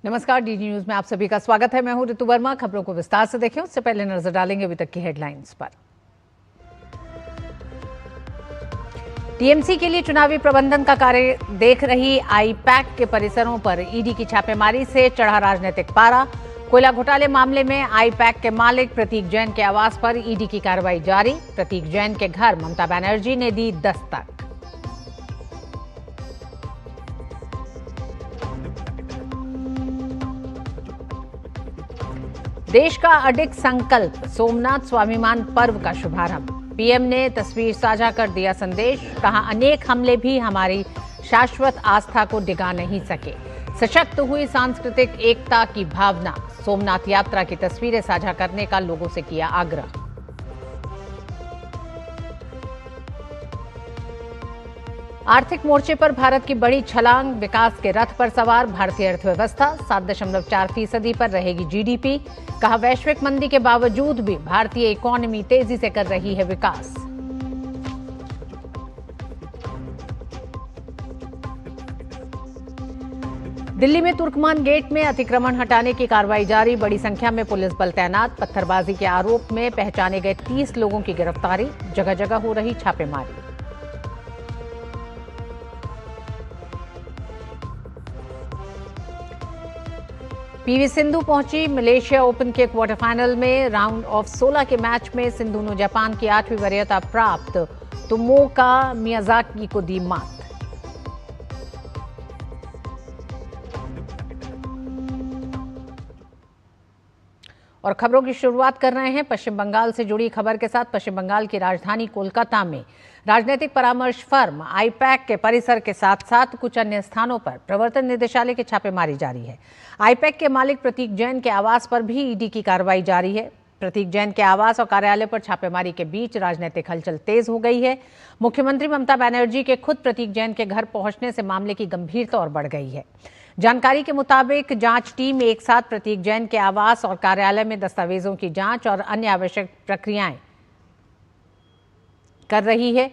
नमस्कार, DD news में आप सभी का स्वागत है। मैं हूं ऋतु वर्मा। खबरों को विस्तार से देखें उससे पहले नजर डालेंगे अभी तक की हेडलाइंस पर। टीएमसी के लिए चुनावी प्रबंधन का कार्य देख रही आईपैक के परिसरों पर ईडी की छापेमारी से चढ़ा राजनीतिक पारा। कोयला घोटाले मामले में आईपैक के मालिक प्रतीक जैन के आवास पर ईडी की कार्रवाई जारी। प्रतीक जैन के घर ममता बनर्जी ने दी दस्तक। देश का अडिग संकल्प, सोमनाथ स्वाभिमान पर्व का शुभारंभ। पीएम ने तस्वीर साझा कर दिया संदेश, कहा अनेक हमले भी हमारी शाश्वत आस्था को डिगा नहीं सके। सशक्त हुई सांस्कृतिक एकता की भावना। सोमनाथ यात्रा की तस्वीरें साझा करने का लोगों से किया आग्रह। आर्थिक मोर्चे पर भारत की बड़ी छलांग, विकास के रथ पर सवार भारतीय अर्थव्यवस्था 7.4% पर रहेगी जीडीपी। कहा वैश्विक मंदी के बावजूद भी भारतीय इकोनॉमी तेजी से कर रही है विकास। दिल्ली में तुर्कमान गेट में अतिक्रमण हटाने की कार्रवाई जारी। बड़ी संख्या में पुलिस बल तैनात। पत्थरबाजी के आरोप में पहचाने गए 30 लोगों की गिरफ्तारी। जगह जगह हो रही छापेमारी। पीवी सिंधु पहुंची मलेशिया ओपन के क्वार्टर फाइनल में। राउंड ऑफ 16 के मैच में सिंधु ने जापान की 8वीं वरीयता प्राप्त तोमोका मियाजाकी को दी मात। और खबरों की शुरुआत कर रहे हैं पश्चिम बंगाल से जुड़ी खबर के साथ। पश्चिम बंगाल की राजधानी कोलकाता में राजनीतिक परामर्श फर्म आईपैक के परिसर के साथ साथ कुछ अन्य स्थानों पर प्रवर्तन निदेशालय की छापेमारी जारी है। आईपैक के मालिक प्रतीक जैन के आवास पर भी ईडी की कार्रवाई जारी है। प्रतीक जैन के आवास और कार्यालय पर छापेमारी के बीच राजनीतिक हलचल तेज हो गई है। मुख्यमंत्री ममता बनर्जी के खुद प्रतीक जैन के घर पहुंचने से मामले की गंभीरता और बढ़ गई है। जानकारी के मुताबिक जांच टीम एक साथ प्रतीक जैन के आवास और कार्यालय में दस्तावेजों की जांच और अन्य आवश्यक प्रक्रियाएं कर रही है।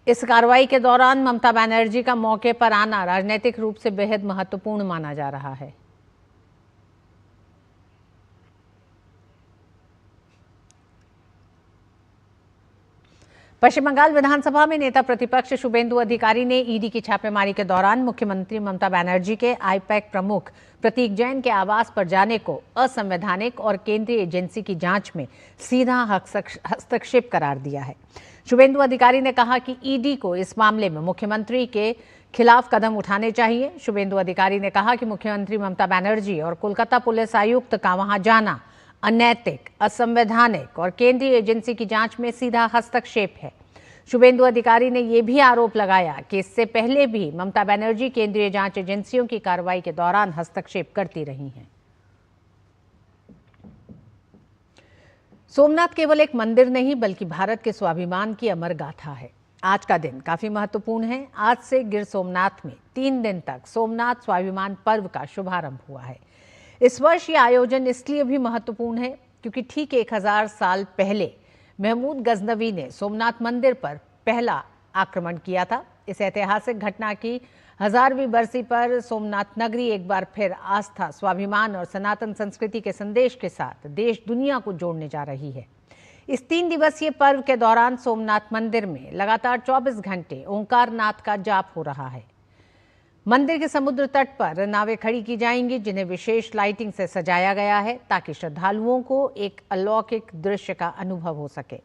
इस कार्रवाई के दौरान ममता बनर्जी का मौके पर आना राजनीतिक रूप से बेहद महत्वपूर्ण माना जा रहा है। पश्चिम बंगाल विधानसभा में नेता प्रतिपक्ष शुभेंदु अधिकारी ने ईडी की छापेमारी के दौरान मुख्यमंत्री ममता बनर्जी के आईपैक प्रमुख प्रतीक जैन के आवास पर जाने को असंवैधानिक और केंद्रीय एजेंसी की जांच में सीधा हस्तक्षेप करार दिया है। शुभेंदु अधिकारी ने कहा कि ईडी को इस मामले में मुख्यमंत्री के खिलाफ कदम उठाने चाहिए। शुभेंदु अधिकारी ने कहा कि मुख्यमंत्री ममता बनर्जी और कोलकाता पुलिस आयुक्त का वहां जाना अनैतिक, असंवैधानिक और केंद्रीय एजेंसी की जांच में सीधा हस्तक्षेप है। शुभेंदु अधिकारी ने यह भी आरोप लगाया कि इससे पहले भी ममता बनर्जी केंद्रीय जांच एजेंसियों की कार्रवाई के दौरान हस्तक्षेप करती रही हैं। सोमनाथ केवल एक मंदिर नहीं बल्कि भारत के स्वाभिमान की अमर गाथा है। आज का दिन काफी महत्वपूर्ण है। आज से गिर सोमनाथ में 3 दिन तक सोमनाथ स्वाभिमान पर्व का शुभारंभ हुआ है। इस वर्ष ये आयोजन इसलिए भी महत्वपूर्ण है क्योंकि ठीक 1000 साल पहले महमूद गजनवी ने सोमनाथ मंदिर पर पहला आक्रमण किया था। इस ऐतिहासिक घटना की 1000वीं बरसी पर सोमनाथ नगरी एक बार फिर आस्था, स्वाभिमान और सनातन संस्कृति के संदेश के साथ देश दुनिया को जोड़ने जा रही है। इस 3 दिवसीय पर्व के दौरान सोमनाथ मंदिर में लगातार 24 घंटे ओंकार नाथ का जाप हो रहा है। मंदिर के समुद्र तट पर नावें खड़ी की जाएंगी जिन्हें विशेष लाइटिंग से सजाया गया है ताकि श्रद्धालुओं को एक अलौकिक दृश्य का अनुभव हो सके।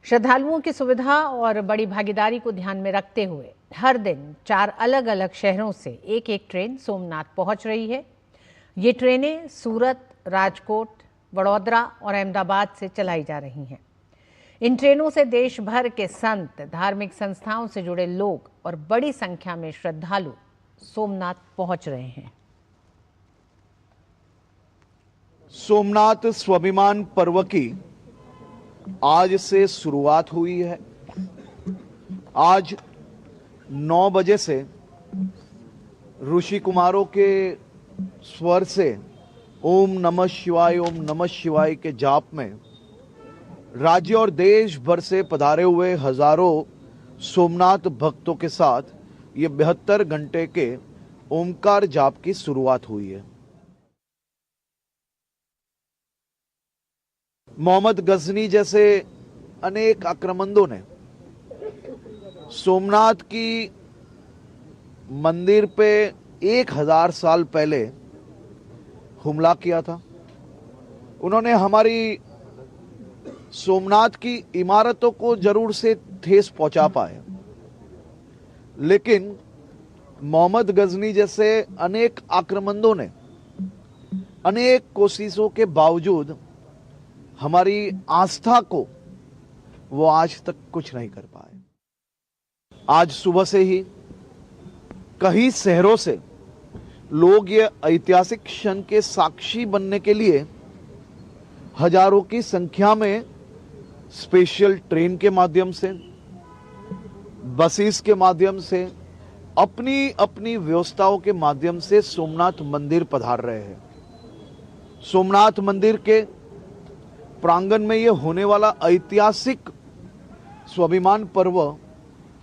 श्रद्धालुओं की सुविधा और बड़ी भागीदारी को ध्यान में रखते हुए हर दिन 4 अलग अलग शहरों से एक ट्रेन सोमनाथ पहुंच रही है। ये ट्रेनें सूरत, राजकोट, वडोदरा और अहमदाबाद से चलाई जा रही हैं। इन ट्रेनों से देश भर के संत, धार्मिक संस्थाओं से जुड़े लोग और बड़ी संख्या में श्रद्धालु सोमनाथ पहुंच रहे हैं। सोमनाथ स्वाभिमान पर्व की आज से शुरुआत हुई है। आज 9 बजे से ऋषि कुमारों के स्वर से ओम नमः शिवाय के जाप में राज्य और देश भर से पधारे हुए हजारों सोमनाथ भक्तों के साथ ये 72 घंटे के ओमकार जाप की शुरुआत हुई है। मोहम्मद गजनी जैसे अनेक आक्रमणों ने सोमनाथ की मंदिर पे 1000 साल पहले हमला किया था। उन्होंने हमारी सोमनाथ की इमारतों को जरूर से ठेस पहुंचा पाए, लेकिन मोहम्मद गजनी जैसे अनेक आक्रमणों ने अनेक कोशिशों के बावजूद हमारी आस्था को वो आज तक कुछ नहीं कर पाए। आज सुबह से ही कई शहरों से लोग ये ऐतिहासिक क्षण के साक्षी बनने के लिए हजारों की संख्या में स्पेशल ट्रेन के माध्यम से, बसेस के माध्यम से, अपनी अपनी व्यवस्थाओं के माध्यम से सोमनाथ मंदिर पधार रहे हैं। सोमनाथ मंदिर के प्रांगण में यह होने वाला ऐतिहासिक स्वाभिमान पर्व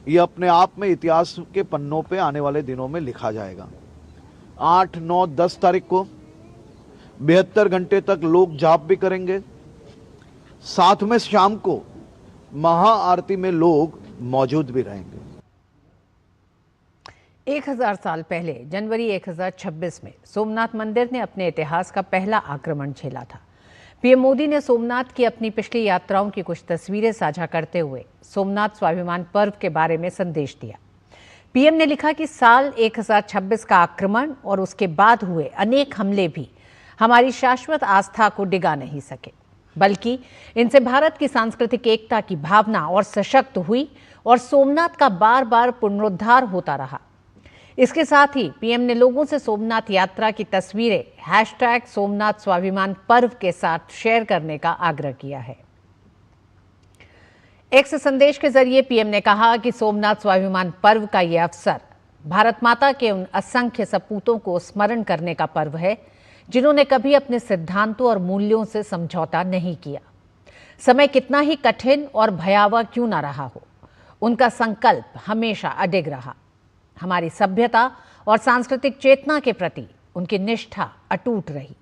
ये अपने आप में इतिहास के पन्नों पे आने वाले दिनों में लिखा जाएगा। 8, 9, 10 तारीख को 72 घंटे तक लोग जाप भी करेंगे। साथ में शाम को महाआरती में लोग मौजूद भी रहेंगे। 1000 साल पहले जनवरी 1026 में सोमनाथ मंदिर ने अपने इतिहास का पहला आक्रमण झेला था। पीएम मोदी ने सोमनाथ की अपनी पिछली यात्राओं की कुछ तस्वीरें साझा करते हुए सोमनाथ स्वाभिमान पर्व के बारे में संदेश दिया। पीएम ने लिखा कि साल 1026 का आक्रमण और उसके बाद हुए अनेक हमले भी हमारी शाश्वत आस्था को डिगा नहीं सके, बल्कि इनसे भारत की सांस्कृतिक एकता की भावना और सशक्त हुई और सोमनाथ का बार बार पुनरुद्धार होता रहा। इसके साथ ही पीएम ने लोगों से सोमनाथ यात्रा की तस्वीरें #सोमनाथ स्वाभिमान पर्व के साथ शेयर करने का आग्रह किया है। एक्स संदेश के जरिए पीएम ने कहा कि सोमनाथ स्वाभिमान पर्व का यह अवसर भारत माता के उन असंख्य सपूतों को स्मरण करने का पर्व है जिन्होंने कभी अपने सिद्धांतों और मूल्यों से समझौता नहीं किया। समय कितना ही कठिन और भयावह क्यों ना रहा हो, उनका संकल्प हमेशा अडिग रहा। हमारी सभ्यता और सांस्कृतिक चेतना के प्रति उनकी निष्ठा अटूट रही।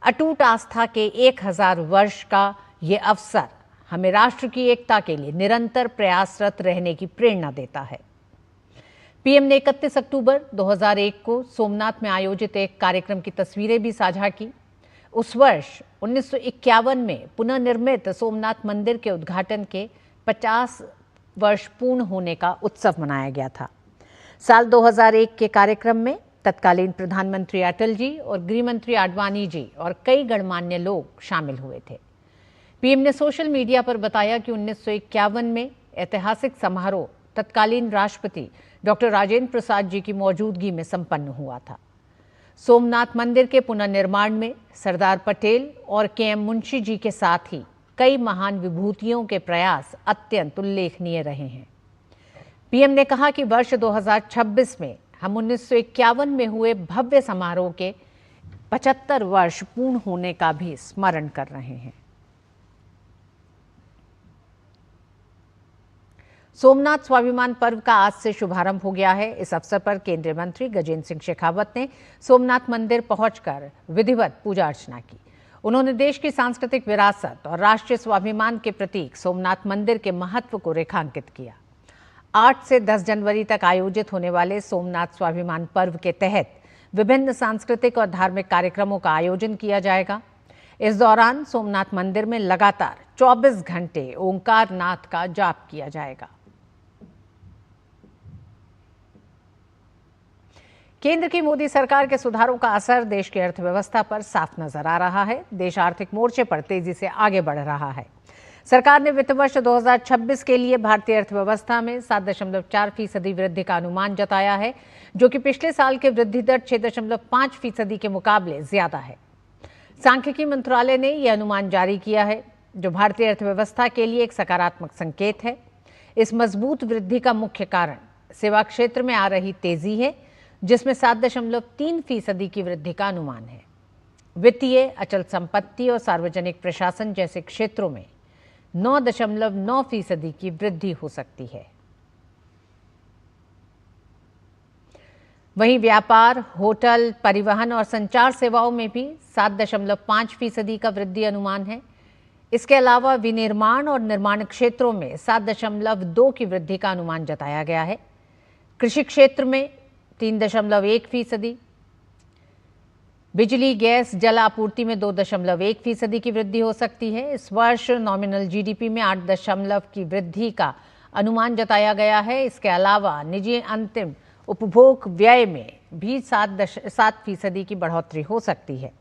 अटूट आस्था के 1000 वर्ष का ये अवसर हमें राष्ट्र की एकता के लिए निरंतर प्रयासरत रहने की प्रेरणा देता है। पीएम ने 31 अक्टूबर 2001 को सोमनाथ में आयोजित एक कार्यक्रम की तस्वीरें भी साझा की। उस वर्ष 1951 में पुनर्निर्मित सोमनाथ मंदिर के उद्घाटन के 50 वर्ष पूर्ण होने का उत्सव मनाया गया था। साल 2001 के कार्यक्रम में तत्कालीन प्रधानमंत्री अटल जी और गृह मंत्री आडवाणी जी और कई गणमान्य लोग शामिल हुए थे। पीएम ने सोशल मीडिया पर बताया कि 1951 में ऐतिहासिक समारोह तत्कालीन राष्ट्रपति डॉक्टर राजेंद्र प्रसाद जी की मौजूदगी में संपन्न हुआ था। सोमनाथ मंदिर के पुनर्निर्माण में सरदार पटेल और केएम मुंशी जी के साथ ही कई महान विभूतियों के प्रयास अत्यंत उल्लेखनीय रहे हैं। पीएम ने कहा कि वर्ष 2026 में हम 1951 में हुए भव्य समारोह के 75 वर्ष पूर्ण होने का भी स्मरण कर रहे हैं। सोमनाथ स्वाभिमान पर्व का आज से शुभारंभ हो गया है। इस अवसर पर केंद्रीय मंत्री गजेंद्र सिंह शेखावत ने सोमनाथ मंदिर पहुंचकर विधिवत पूजा अर्चना की। उन्होंने देश की सांस्कृतिक विरासत और राष्ट्रीय स्वाभिमान के प्रतीक सोमनाथ मंदिर के महत्व को रेखांकित किया। 8 से 10 जनवरी तक आयोजित होने वाले सोमनाथ स्वाभिमान पर्व के तहत विभिन्न सांस्कृतिक और धार्मिक कार्यक्रमों का आयोजन किया जाएगा। इस दौरान सोमनाथ मंदिर में लगातार 24 घंटे ओंकार नाथ का जाप किया जाएगा। केंद्र की मोदी सरकार के सुधारों का असर देश की अर्थव्यवस्था पर साफ नजर आ रहा है। देश आर्थिक मोर्चे पर तेजी से आगे बढ़ रहा है। सरकार ने वित्त वर्ष 2026 के लिए भारतीय अर्थव्यवस्था में 7.4% वृद्धि का अनुमान जताया है, जो कि पिछले साल के वृद्धि दर 6.5% के मुकाबले ज्यादा है। सांख्यिकी मंत्रालय ने यह अनुमान जारी किया है, जो भारतीय अर्थव्यवस्था के लिए एक सकारात्मक संकेत है। इस मजबूत वृद्धि का मुख्य कारण सेवा क्षेत्र में आ रही तेजी है, जिसमें 7.3% की वृद्धि का अनुमान है। वित्तीय, अचल संपत्ति और सार्वजनिक प्रशासन जैसे क्षेत्रों में 9.9% की वृद्धि हो सकती है। वहीं व्यापार, होटल, परिवहन और संचार सेवाओं में भी 7.5% का वृद्धि अनुमान है। इसके अलावा विनिर्माण और निर्माण क्षेत्रों में 7.2 की वृद्धि का अनुमान जताया गया है। कृषि क्षेत्र में 3.1%, बिजली गैस जल आपूर्ति में 2.1% की वृद्धि हो सकती है। इस वर्ष नॉमिनल जीडीपी में 8 की वृद्धि का अनुमान जताया गया है। इसके अलावा निजी अंतिम उपभोग व्यय में भी 7% की बढ़ोतरी हो सकती है।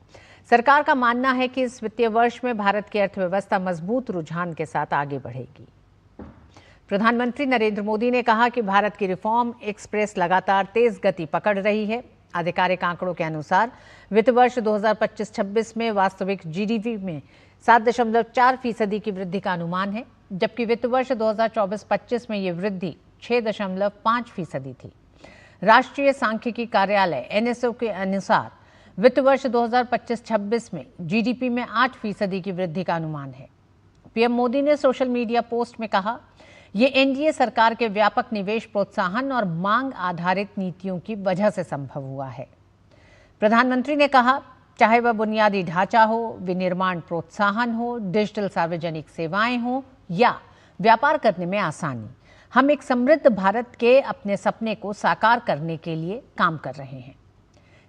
सरकार का मानना है कि इस वित्तीय वर्ष में भारत की अर्थव्यवस्था मजबूत रुझान के साथ आगे बढ़ेगी। प्रधानमंत्री नरेंद्र मोदी ने कहा कि भारत की रिफॉर्म एक्सप्रेस लगातार तेज गति पकड़ रही है। आधिकारिक आंकड़ों के अनुसार वित्त वर्ष 2025-26 में वास्तविक जीडीपी में 7.4% की वृद्धि का अनुमान है, जबकि वित्त वर्ष 2024-25 में ये वृद्धि 6.5% थी। राष्ट्रीय सांख्यिकी कार्यालय एनएसओ के अनुसार वित्त वर्ष 2025-26 में जीडीपी में 8% की वृद्धि का अनुमान है। पीएम मोदी ने सोशल मीडिया पोस्ट में कहा, ये एनडीए सरकार के व्यापक निवेश प्रोत्साहन और मांग आधारित नीतियों की वजह से संभव हुआ है। प्रधानमंत्री ने कहा, चाहे वह बुनियादी ढांचा हो, विनिर्माण प्रोत्साहन हो, डिजिटल सार्वजनिक सेवाएं हो या व्यापार करने में आसानी, हम एक समृद्ध भारत के अपने सपने को साकार करने के लिए काम कर रहे हैं।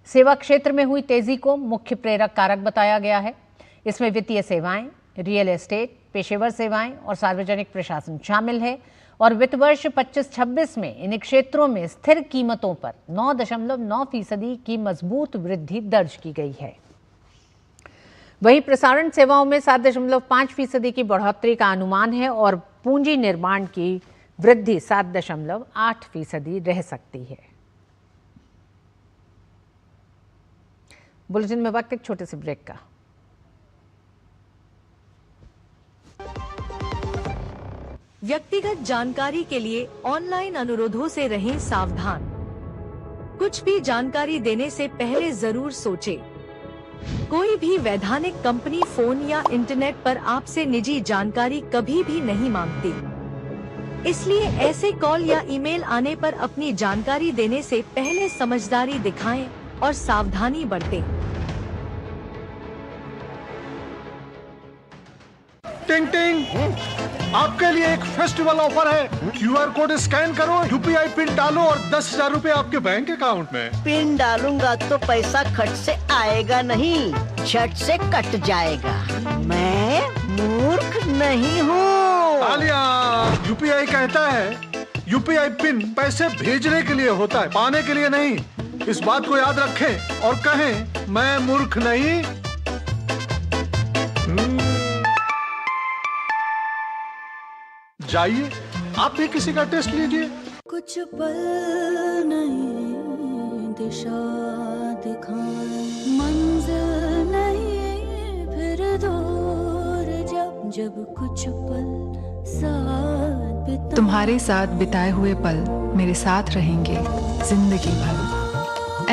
सेवा क्षेत्र में हुई तेजी को मुख्य प्रेरक कारक बताया गया है। इसमें वित्तीय सेवाएं, रियल एस्टेट, पेशेवर सेवाएं और सार्वजनिक प्रशासन शामिल है और वित्त वर्ष 25-26 में इन क्षेत्रों में स्थिर कीमतों पर 9.9% की मजबूत वृद्धि दर्ज की गई है। वहीं प्रसारण सेवाओं में 7.5% की बढ़ोतरी का अनुमान है और पूंजी निर्माण की वृद्धि 7.8% रह सकती है। बुलेटिन में वक्त एक छोटे से ब्रेक का। व्यक्तिगत जानकारी के लिए ऑनलाइन अनुरोधों से रहें सावधान। कुछ भी जानकारी देने से पहले जरूर सोचें। कोई भी वैधानिक कंपनी फोन या इंटरनेट पर आपसे निजी जानकारी कभी भी नहीं मांगती, इसलिए ऐसे कॉल या ईमेल आने पर अपनी जानकारी देने से पहले समझदारी दिखाएं और सावधानी बरतें। टिंग टिंग, आपके लिए एक फेस्टिवल ऑफर है। क्यूआर कोड स्कैन करो, यूपीआई पिन डालो और 10,000 रूपए आपके बैंक अकाउंट में। पिन डालूंगा तो पैसा खट से आएगा नहीं, झट से कट जाएगा। मैं मूर्ख नहीं हूँ। तालियां। यूपीआई कहता है यूपीआई पिन पैसे भेजने के लिए होता है, पाने के लिए नहीं। इस बात को याद रखें और कहें, मैं मूर्ख नहीं। जाइए, आप भी किसी का टेस्ट लीजिए। कुछ पल नहीं दिशा दिखाए, मंजिल नहीं फिर दूर, जब जब कुछ पल साथ बिताए। तुम्हारे साथ बिताए हुए पल मेरे साथ रहेंगे जिंदगी भर।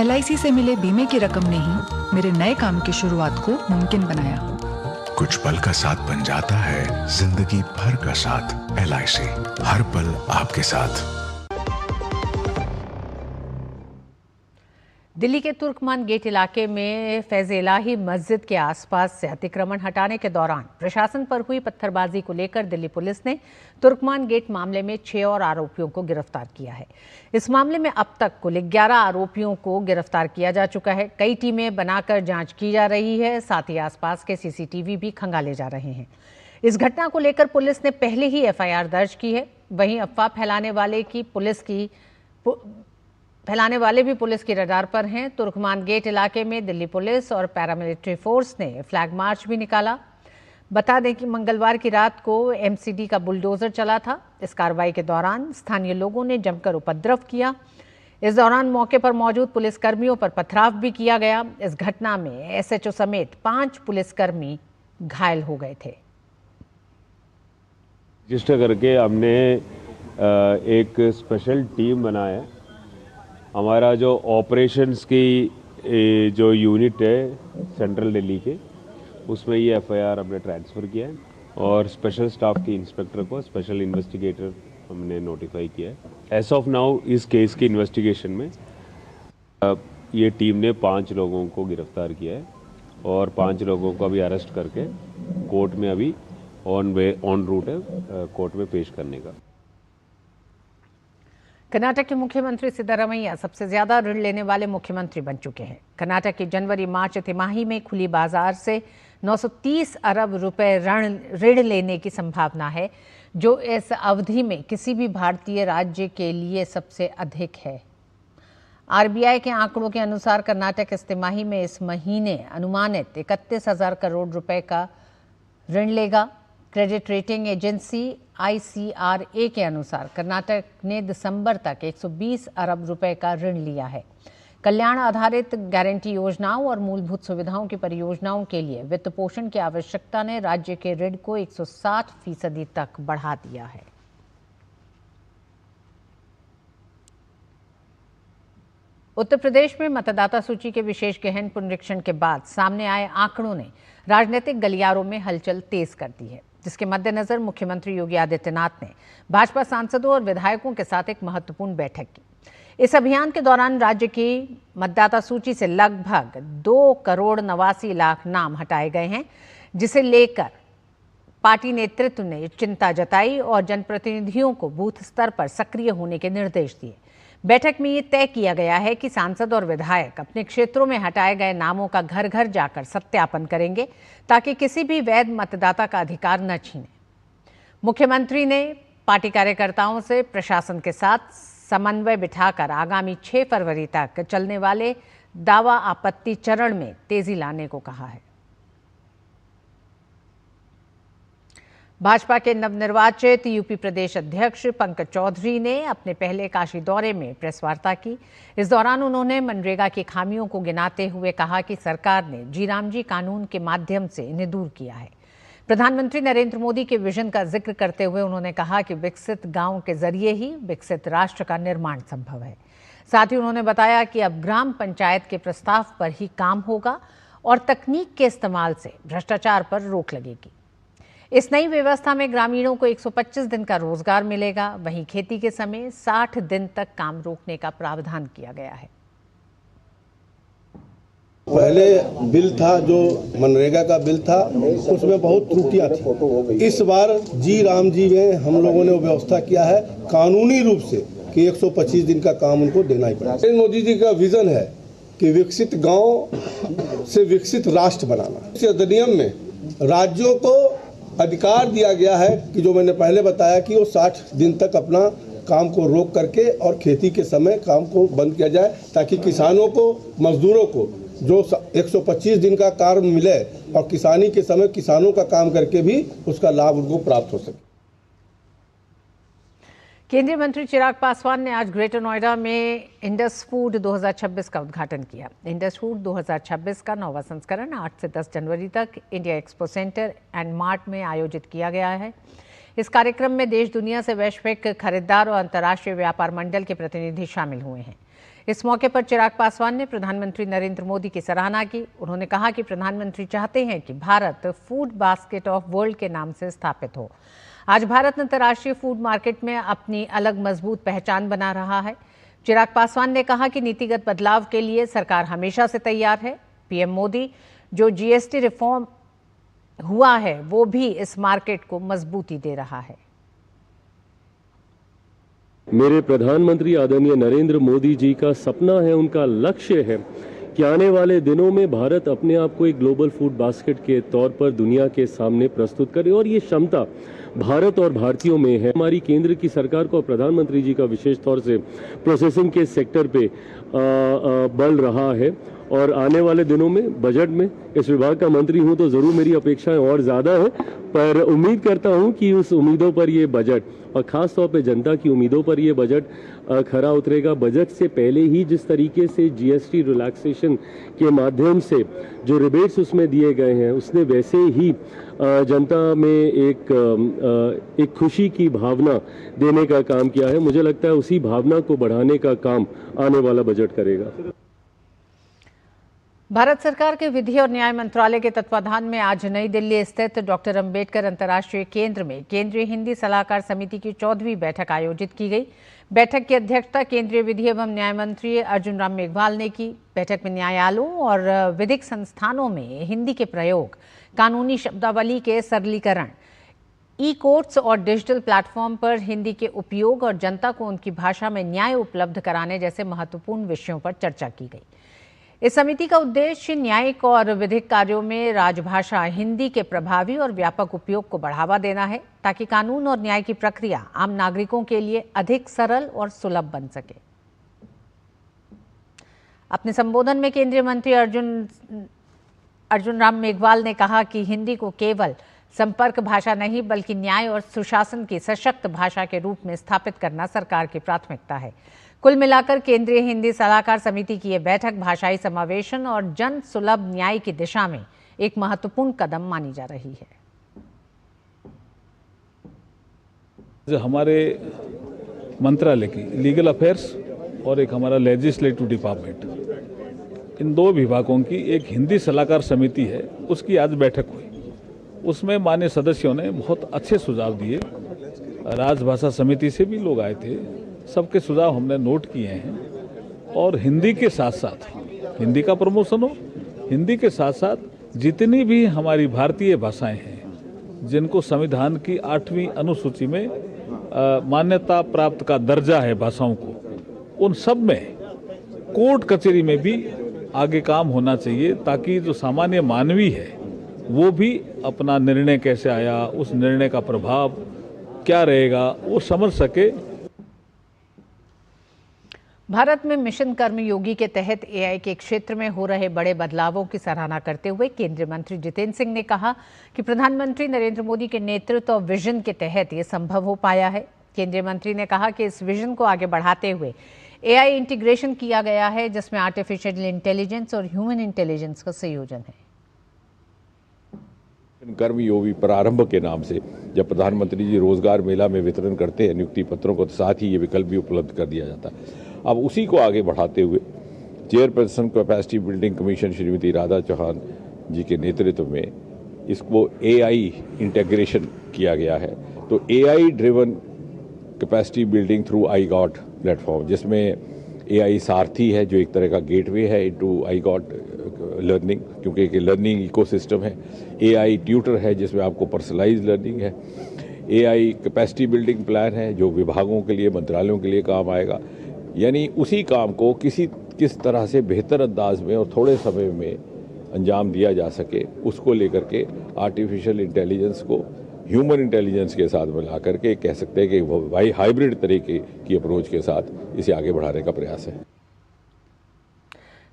LIC से मिले बीमे की रकम ने ही मेरे नए काम की शुरुआत को मुमकिन बनाया। कुछ पल का साथ बन जाता है जिंदगी भर का साथ। LIC, हर पल आपके साथ। दिल्ली के तुर्कमान गेट इलाके में फैज़ इलाही मस्जिद के आसपास से अतिक्रमण हटाने के दौरान प्रशासन पर हुई पत्थरबाजी को लेकर दिल्ली पुलिस ने तुर्कमान गेट मामले में 6 और आरोपियों को गिरफ्तार किया है। इस मामले में अब तक कुल 11 आरोपियों को गिरफ्तार किया जा चुका है। कई टीमें बनाकर जांच की जा रही है, साथ ही आसपास के CCTV भी खंगाले जा रहे हैं। इस घटना को लेकर पुलिस ने पहले ही FIR दर्ज की है। वहीं अफवाह फैलाने वाले भी पुलिस की रडार पर हैं। तुर्कमान गेट इलाके में दिल्ली पुलिस और पैरामिलिट्री फोर्स ने फ्लैग मार्च भी निकाला। बता दें कि मंगलवार की रात को MCD का बुलडोजर चला था। इस कार्रवाई के दौरान स्थानीय लोगों ने जमकर उपद्रव किया। इस दौरान मौके पर मौजूद पुलिसकर्मियों पर पथराव भी किया गया। इस घटना में SHO समेत 5 पुलिसकर्मी घायल हो गए थे। रजिस्टर करके हमने एक स्पेशल टीम बनाया। हमारा जो ऑपरेशंस की जो यूनिट है सेंट्रल दिल्ली के, उसमें ये FIR हमने ट्रांसफ़र किया है और स्पेशल स्टाफ की इंस्पेक्टर को स्पेशल इन्वेस्टिगेटर हमने नोटिफाई किया है। एज ऑफ नाउ इस केस की इन्वेस्टिगेशन में ये टीम ने 5 लोगों को गिरफ्तार किया है और 5 लोगों को अभी अरेस्ट करके कोर्ट में अभी ऑन रूट है कोर्ट में पेश करने का। कर्नाटक के मुख्यमंत्री सिद्धारमैया सबसे ज्यादा ऋण लेने वाले मुख्यमंत्री बन चुके हैं। कर्नाटक की जनवरी-मार्च तिमाही में खुली बाजार से 930 अरब रुपए ऋण लेने की संभावना है, जो इस अवधि में किसी भी भारतीय राज्य के लिए सबसे अधिक है। आरबीआई के आंकड़ों के अनुसार कर्नाटक इस तिमाही में इस महीने अनुमानित 31,000 करोड़ रुपए का ऋण लेगा। क्रेडिट रेटिंग एजेंसी ICRA के अनुसार कर्नाटक ने दिसंबर तक 120 अरब रुपए का ऋण लिया है। कल्याण आधारित गारंटी योजनाओं और मूलभूत सुविधाओं की परियोजनाओं के लिए वित्त पोषण की आवश्यकता ने राज्य के ऋण को 160% तक बढ़ा दिया है। उत्तर प्रदेश में मतदाता सूची के विशेष गहन पुनरीक्षण के बाद सामने आए आंकड़ों ने राजनीतिक गलियारों में हलचल तेज कर दी है, जिसके मद्देनजर मुख्यमंत्री योगी आदित्यनाथ ने भाजपा सांसदों और विधायकों के साथ एक महत्वपूर्ण बैठक की। इस अभियान के दौरान राज्य की मतदाता सूची से लगभग 2,89,00,000 नाम हटाए गए हैं, जिसे लेकर पार्टी नेतृत्व ने चिंता जताई और जनप्रतिनिधियों को बूथ स्तर पर सक्रिय होने के निर्देश दिए। बैठक में ये तय किया गया है कि सांसद और विधायक अपने क्षेत्रों में हटाए गए नामों का घर घर जाकर सत्यापन करेंगे, ताकि किसी भी वैध मतदाता का अधिकार न छीने। मुख्यमंत्री ने पार्टी कार्यकर्ताओं से प्रशासन के साथ समन्वय बिठाकर आगामी 6 फरवरी तक चलने वाले दावा आपत्ति चरण में तेजी लाने को कहा है। भाजपा के नवनिर्वाचित यूपी प्रदेश अध्यक्ष पंकज चौधरी ने अपने पहले काशी दौरे में प्रेस वार्ता की। इस दौरान उन्होंने मनरेगा की खामियों को गिनाते हुए कहा कि सरकार ने जी कानून के माध्यम से इन्हें दूर किया है। प्रधानमंत्री नरेंद्र मोदी के विजन का जिक्र करते हुए उन्होंने कहा कि विकसित गांव के जरिए ही विकसित राष्ट्र का निर्माण संभव है। साथ ही उन्होंने बताया कि अब ग्राम पंचायत के प्रस्ताव पर ही काम होगा और तकनीक के इस्तेमाल से भ्रष्टाचार पर रोक लगेगी। इस नई व्यवस्था में ग्रामीणों को 125 दिन का रोजगार मिलेगा। वहीं खेती के समय 60 दिन तक काम रोकने का प्रावधान किया गया है। पहले बिल था जो मनरेगा का बिल था, उसमें बहुत त्रुटियां थी। इस बार जी में हम लोगों ने वो व्यवस्था किया है कानूनी रूप से कि 125 दिन का काम उनको देना ही पड़ेगा। मोदी जी का विजन है कि विकसित गांव से विकसित राष्ट्र बनाना। इस अधिनियम में राज्यों को अधिकार दिया गया है कि जो मैंने पहले बताया कि वो 60 दिन तक अपना काम को रोक करके और खेती के समय काम को बंद किया जाए, ताकि किसानों को, मजदूरों को जो 125 दिन का कार्य मिले और किसानी के समय किसानों का काम करके भी उसका लाभ उनको प्राप्त हो सके। केंद्रीय मंत्री चिराग पासवान ने आज ग्रेटर नोएडा में इंडस फूड 2026 का उद्घाटन किया। इंडस फूड 2026 का 9वां संस्करण 8 से 10 जनवरी तक India expo centre and mart में आयोजित किया गया है। इस कार्यक्रम में देश दुनिया से वैश्विक खरीदार और अंतर्राष्ट्रीय व्यापार मंडल के प्रतिनिधि शामिल हुए हैं। इस मौके पर चिराग पासवान ने प्रधानमंत्री नरेंद्र मोदी की सराहना की। उन्होंने कहा कि प्रधानमंत्री चाहते हैं कि Bharat food basket of world के नाम से स्थापित हो। आज भारत अंतर्राष्ट्रीय फूड मार्केट में अपनी अलग मजबूत पहचान बना रहा है। चिराग पासवान ने कहा कि नीतिगत बदलाव के लिए सरकार हमेशा से तैयार है। पीएम मोदी जो जीएसटी रिफॉर्म हुआ है वो भी इस मार्केट को मजबूती दे रहा है। मेरे प्रधानमंत्री आदरणीय नरेंद्र मोदी जी का सपना है, उनका लक्ष्य है कि आने वाले दिनों में भारत अपने आप को एक ग्लोबल फूड बास्केट के तौर पर दुनिया के सामने प्रस्तुत करे, और ये क्षमता भारत और भारतीयों में है। हमारी केंद्र की सरकार को प्रधानमंत्री जी का विशेष तौर से प्रोसेसिंग के सेक्टर पे बल रहा है, और आने वाले दिनों में बजट में इस विभाग का मंत्री हूं तो ज़रूर मेरी अपेक्षाएं और ज़्यादा है, पर उम्मीद करता हूं कि उस उम्मीदों पर ये बजट और ख़ास तौर पे जनता की उम्मीदों पर ये बजट खरा उतरेगा। बजट से पहले ही जिस तरीके से जीएसटी रिलैक्सेशन के माध्यम से जो रिबेट्स उसमें दिए गए हैं, उसने वैसे ही जनता में एक खुशी की भावना देने का काम किया है। मुझे लगता है उसी भावना को बढ़ाने का काम आने वाला बजट करेगा। भारत सरकार के विधि और न्याय मंत्रालय के तत्वाधान में आज नई दिल्ली स्थित डॉक्टर अंबेडकर अंतर्राष्ट्रीय केंद्र में केंद्रीय हिंदी सलाहकार समिति की 14वीं बैठक आयोजित की गई। बैठक की अध्यक्षता केंद्रीय विधि एवं न्याय मंत्री अर्जुन राम मेघवाल ने की। बैठक में न्यायालयों और विधिक संस्थानों में हिंदी के प्रयोग, कानूनी शब्दावली के सरलीकरण, ई कोर्ट्स और डिजिटल प्लेटफॉर्म पर हिंदी के उपयोग और जनता को उनकी भाषा में न्याय उपलब्ध कराने जैसे महत्वपूर्ण विषयों पर चर्चा की गई। इस समिति का उद्देश्य न्यायिक और विधिक कार्यों में राजभाषा हिंदी के प्रभावी और व्यापक उपयोग को बढ़ावा देना है, ताकि कानून और न्याय की प्रक्रिया आम नागरिकों के लिए अधिक सरल और सुलभ बन सके। अपने संबोधन में केंद्रीय मंत्री अर्जुन राम मेघवाल ने कहा कि हिंदी को केवल संपर्क भाषा नहीं बल्कि न्याय और सुशासन की सशक्त भाषा के रूप में स्थापित करना सरकार की प्राथमिकता है। कुल मिलाकर केंद्रीय हिंदी सलाहकार समिति की यह बैठक भाषाई समावेशन और जन सुलभ न्याय की दिशा में एक महत्वपूर्ण कदम मानी जा रही है। हमारे मंत्रालय की लीगल अफेयर्स और एक हमारा लेजिस्लेटिव डिपार्टमेंट, इन दो विभागों की एक हिंदी सलाहकार समिति है, उसकी आज बैठक हुई। उसमें माननीय सदस्यों ने बहुत अच्छे सुझाव दिए। राजभाषा समिति से भी लोग आए थे, सबके सुझाव हमने नोट किए हैं। और हिंदी के साथ साथ हिंदी का प्रमोशन हो, हिंदी के साथ साथ जितनी भी हमारी भारतीय भाषाएं हैं जिनको संविधान की 8वीं अनुसूची में मान्यता प्राप्त का दर्जा है भाषाओं को, उन सब में कोर्ट कचहरी में भी आगे काम होना चाहिए, ताकि जो सामान्य मानवी है वो भी अपना निर्णय कैसे आया, उस निर्णय का प्रभाव क्या रहेगा, वो समझ सके। भारत में मिशन कर्मयोगी के तहत एआई के क्षेत्र में हो रहे बड़े बदलावों की सराहना करते हुए केंद्रीय मंत्री जितेंद्र सिंह ने कहा कि प्रधानमंत्री नरेंद्र मोदी के नेतृत्व और विजन के तहत ये संभव हो पाया है। केंद्रीय मंत्री ने कहा कि इस विजन को आगे बढ़ाते हुए एआई इंटीग्रेशन किया गया है, जिसमें आर्टिफिशियल इंटेलिजेंस और ह्यूमन इंटेलिजेंस का संयोजन है। कर्मयोगी प्रारंभ के नाम से जब प्रधानमंत्री जी रोजगार मेला में वितरण करते हैं नियुक्ति पत्रों को, तो साथ ही ये विकल्प भी उपलब्ध कर दिया जाता है। अब उसी को आगे बढ़ाते हुए chairperson capacity building commission Shrimati Radha Chauhan ji के नेतृत्व में इसको एआई इंटीग्रेशन किया गया है। तो AI driven capacity building through I got platform, जिसमें एआई सारथी है जो एक तरह का गेटवे है इनटू आई गॉट लर्निंग, क्योंकि एक लर्निंग इकोसिस्टम है। एआई ट्यूटर है जिसमें आपको पर्सनलाइज लर्निंग है। एआई कैपेसिटी बिल्डिंग प्लान है जो विभागों के लिए, मंत्रालयों के लिए काम आएगा। यानी उसी काम को किस तरह से बेहतर अंदाज में और थोड़े समय में अंजाम दिया जा सके, उसको लेकर के आर्टिफिशियल इंटेलिजेंस को ह्यूमन इंटेलिजेंस के साथ मिला करके कह सकते हैं कि हाइब्रिड तरीके की अप्रोच के साथ इसे आगे बढ़ाने का प्रयास है।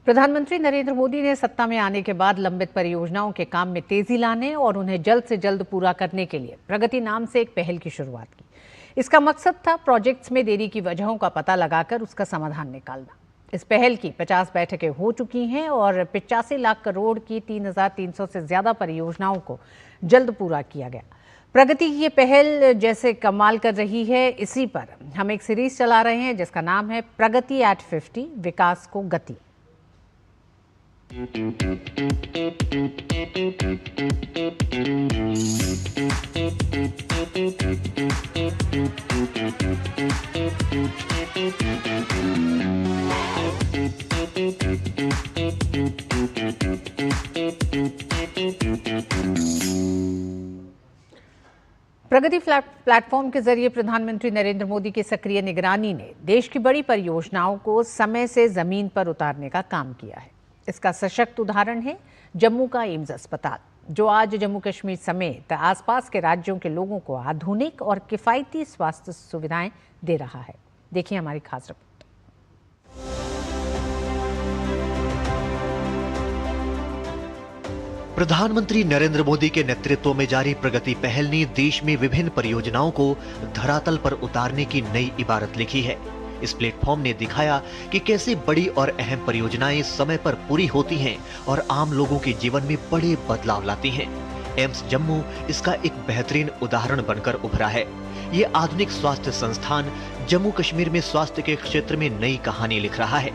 प्रधानमंत्री नरेंद्र मोदी ने सत्ता में आने के बाद लंबित परियोजनाओं के काम में तेजी लाने और उन्हें जल्द से जल्द पूरा करने के लिए प्रगति नाम से एक पहल की शुरुआत की। इसका मकसद था प्रोजेक्ट्स में देरी की वजहों का पता लगाकर उसका समाधान निकालना। इस पहल की 50 बैठकें हो चुकी हैं और 85 लाख करोड़ की 3,300 से ज्यादा परियोजनाओं को जल्द पूरा किया गया। प्रगति की ये पहल जैसे कमाल कर रही है, इसी पर हम एक सीरीज चला रहे हैं जिसका नाम है प्रगति एट 50, विकास को गति। प्रगति प्लेटफॉर्म के जरिए प्रधानमंत्री नरेंद्र मोदी की सक्रिय निगरानी ने देश की बड़ी परियोजनाओं को समय से जमीन पर उतारने का काम किया है। इसका सशक्त उदाहरण है जम्मू का एम्स अस्पताल, जो आज जम्मू कश्मीर समेत आसपास के राज्यों के लोगों को आधुनिक और किफायती स्वास्थ्य सुविधाएं दे रहा है। देखिए हमारी खास रिपोर्ट। प्रधानमंत्री नरेंद्र मोदी के नेतृत्व में जारी प्रगति पहल ने देश में विभिन्न परियोजनाओं को धरातल पर उतारने की नई इबारत लिखी है। इस प्लेटफॉर्म ने दिखाया कि कैसे बड़ी और अहम परियोजनाएं समय पर पूरी होती हैं और आम लोगों के जीवन में बड़े बदलाव लाती हैं। एम्स जम्मू इसका एक बेहतरीन उदाहरण बनकर उभरा है। ये आधुनिक स्वास्थ्य संस्थान जम्मू कश्मीर में स्वास्थ्य के क्षेत्र में नई कहानी लिख रहा है।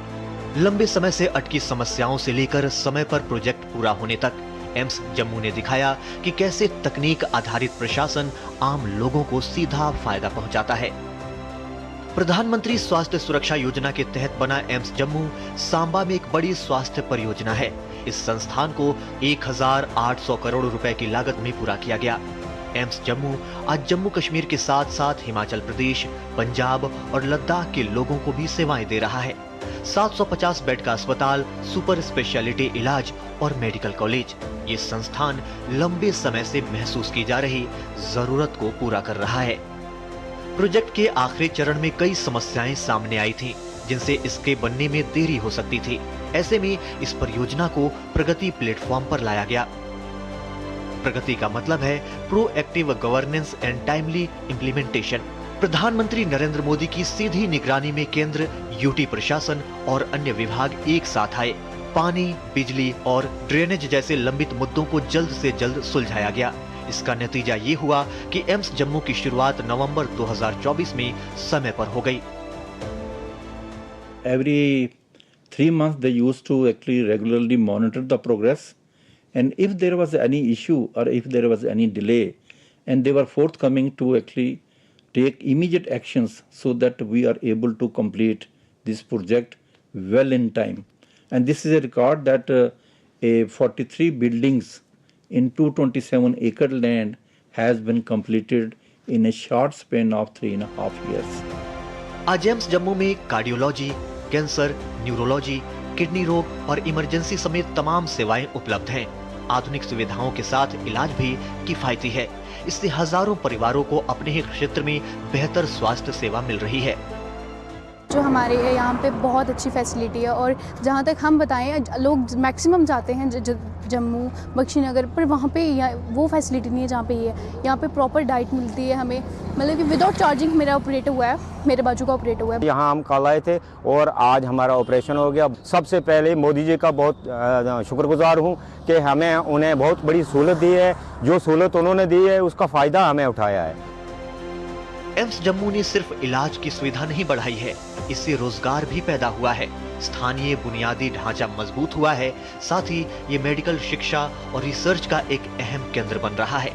लंबे समय से अटकी समस्याओं से लेकर समय पर प्रोजेक्ट पूरा होने तक एम्स जम्मू ने दिखाया कि कैसे तकनीक आधारित प्रशासन आम लोगों को सीधा फायदा पहुंचाता है। प्रधानमंत्री स्वास्थ्य सुरक्षा योजना के तहत बना एम्स जम्मू सांबा में एक बड़ी स्वास्थ्य परियोजना है। इस संस्थान को 1,800 करोड़ रुपए की लागत में पूरा किया गया। एम्स जम्मू आज जम्मू कश्मीर के साथ साथ हिमाचल प्रदेश, पंजाब और लद्दाख के लोगों को भी सेवाएं दे रहा है। 750 बेड का अस्पताल, सुपर स्पेशलिटी इलाज और मेडिकल कॉलेज, ये संस्थान लंबे समय से महसूस की जा रही जरूरत को पूरा कर रहा है। प्रोजेक्ट के आखिरी चरण में कई समस्याएं सामने आई थीं, जिनसे इसके बनने में देरी हो सकती थी। ऐसे में इस परियोजना को प्रगति प्लेटफॉर्म पर लाया गया। प्रगति का मतलब है proactive governance and timely implementation. प्रधानमंत्री नरेंद्र मोदी की सीधी निगरानी में केंद्र, यूटी प्रशासन और अन्य विभाग एक साथ आए। पानी, बिजली और ड्रेनेज जैसे लंबित मुद्दों को जल्द से जल्द सुलझाया गया। इसका नतीजा ये हुआ कि एम्स जम्मू की शुरुआत नवंबर 2024 में समय पर हो गई। Every 3 months they used to actually regularly monitor the progress, and if there was any issue or if there was any delay, and they were forthcoming to actually take immediate actions so that we are able to complete this project well in time. And this is a record that 43 buildings in 227 acre land has been completed in a short span of 3.5 years. आज AIIMS Jammu में cardiology, cancer, neurology, kidney रोग और emergency समेत तमाम सेवाएं उपलब्ध हैं। आधुनिक सुविधाओं के साथ इलाज भी किफायती है। इससे हजारों परिवारों को अपने ही क्षेत्र में बेहतर स्वास्थ्य सेवा मिल रही है। जो हमारे यहाँ पे बहुत अच्छी फैसिलिटी है, और जहाँ तक हम बताएं, लोग मैक्सिमम जाते हैं जम्मू, बख्शीनगर, पर वहाँ पे वो फैसिलिटी नहीं है जहाँ पे ये है। यहाँ पे प्रॉपर डाइट मिलती है हमें, मतलब कि विदाउट चार्जिंग मेरा ऑपरेट हुआ है, मेरे बाजू का ऑपरेट हुआ है। यहाँ हम कल आए थे और आज हमारा ऑपरेशन हो गया। सबसे पहले मोदी जी का बहुत शुक्रगुजार हूँ कि हमें उन्हें बहुत बड़ी सहूलत दी है। जो सहूलत उन्होंने दी है उसका फ़ायदा हमें उठाया है। एम्स जम्मू ने सिर्फ इलाज की सुविधा नहीं बढ़ाई है, इससे रोजगार भी पैदा हुआ है। स्थानीय बुनियादी ढांचा मजबूत हुआ है, साथ ही ये मेडिकल शिक्षा और रिसर्च का एक अहम केंद्र बन रहा है।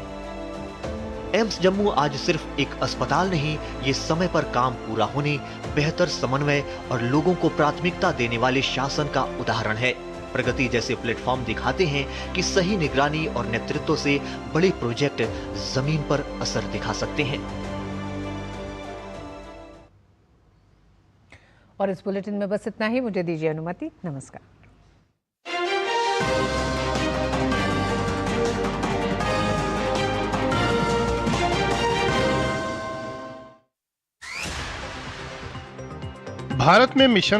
एम्स जम्मू आज सिर्फ एक अस्पताल नहीं, ये समय पर काम पूरा होने, बेहतर समन्वय और लोगों को प्राथमिकता देने वाले शासन का उदाहरण है। प्रगति जैसे प्लेटफॉर्म दिखाते हैं कि सही निगरानी और नेतृत्व से बड़े प्रोजेक्ट जमीन पर असर दिखा सकते हैं। और इस बुलेटिन में बस इतना ही। मुझे दीजिए अनुमति। नमस्कार। भारत में मिशन